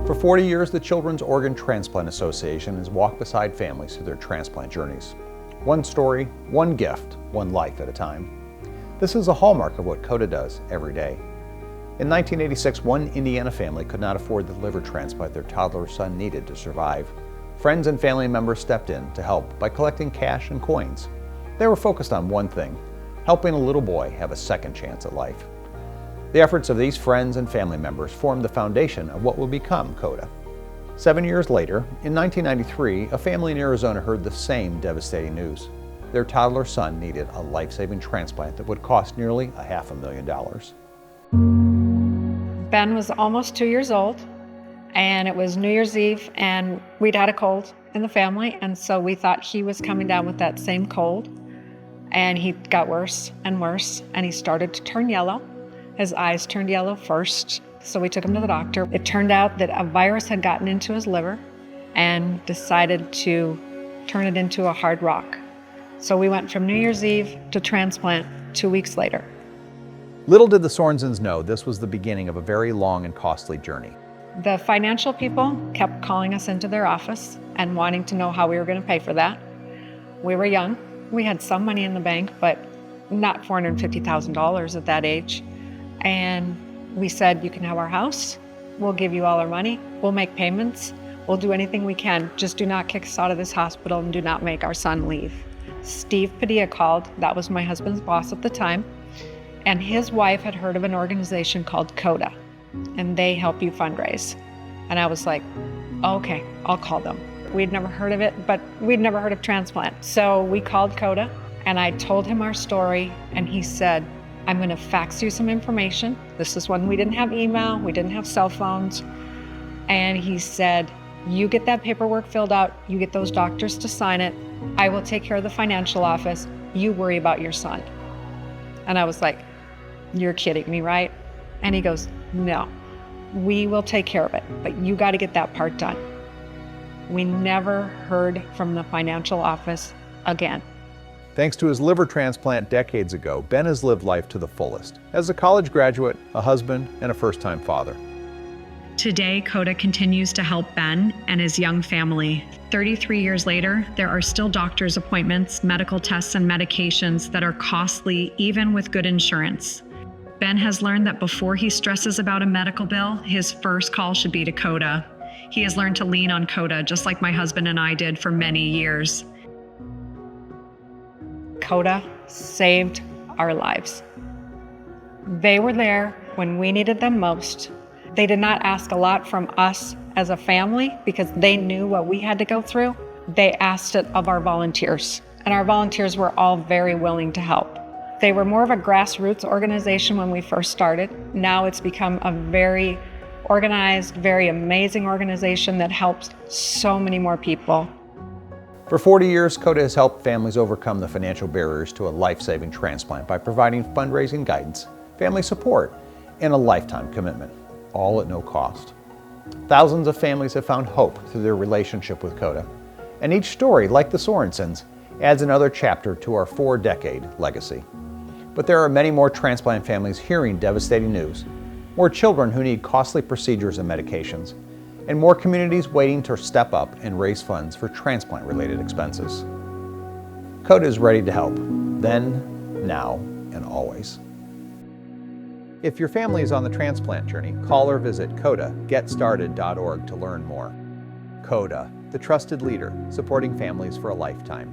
For 40 years, the Children's Organ Transplant Association has walked beside families through their transplant journeys. One story, one gift, one life at a time. This is a hallmark of what CODA does every day. In 1986, one Indiana family could not afford the liver transplant their toddler son needed to survive. Friends and family members stepped in to help by collecting cash and coins. They were focused on one thing, helping a little boy have a second chance at life. The efforts of these friends and family members formed the foundation of what will become CODA. 7 years later, in 1993, a family in Arizona heard the same devastating news. Their toddler son needed a life-saving transplant that would cost nearly $500,000. Ben was almost 2 years old, and it was New Year's Eve, and we'd had a cold in the family, and so we thought he was coming down with that same cold, and he got worse and worse, and he started to turn yellow. His eyes turned yellow first, so we took him to the doctor. It turned out that a virus had gotten into his liver and decided to turn it into a hard rock. So we went from New Year's Eve to transplant 2 weeks later. Little did the Sorensens know this was the beginning of a very long and costly journey. The financial people kept calling us into their office and wanting to know how we were going to pay for that. We were young. We had some money in the bank, but not $450,000 at that age. And we said, you can have our house, we'll give you all our money, we'll make payments, we'll do anything we can, just do not kick us out of this hospital and do not make our son leave. Steve Padilla called, that was my husband's boss at the time, and his wife had heard of an organization called CODA, and they help you fundraise. And I was like, okay, I'll call them. We'd never heard of it, but we'd never heard of transplant. So we called CODA, and I told him our story, and he said, I'm going to fax you some information. This is when we didn't have email, we didn't have cell phones. And he said, you get that paperwork filled out, you get those doctors to sign it, I will take care of the financial office, you worry about your son. And I was like, you're kidding me, right? And he goes, no, we will take care of it, but you got to get that part done. We never heard from the financial office again. Thanks to his liver transplant decades ago, Ben has lived life to the fullest. As a college graduate, a husband, and a first-time father. Today, CODA continues to help Ben and his young family. 33 years later, there are still doctor's appointments, medical tests, and medications that are costly even with good insurance. Ben has learned that before he stresses about a medical bill, his first call should be to CODA. He has learned to lean on CODA, just like my husband and I did for many years. CODA saved our lives. They were there when we needed them most. They did not ask a lot from us as a family because they knew what we had to go through. They asked it of our volunteers, and our volunteers were all very willing to help. They were more of a grassroots organization when we first started. Now it's become a very organized, very amazing organization that helps so many more people. For 40 years, CODA has helped families overcome the financial barriers to a life-saving transplant by providing fundraising guidance, family support, and a lifetime commitment, all at no cost. Thousands of families have found hope through their relationship with CODA, and each story, like the Sorensens, adds another chapter to our 4-decade legacy. But there are many more transplant families hearing devastating news, more children who need costly procedures and medications, and more communities waiting to step up and raise funds for transplant-related expenses. CODA is ready to help, then, now, and always. If your family is on the transplant journey, call or visit CODAGetStarted.org to learn more. CODA, the trusted leader, supporting families for a lifetime.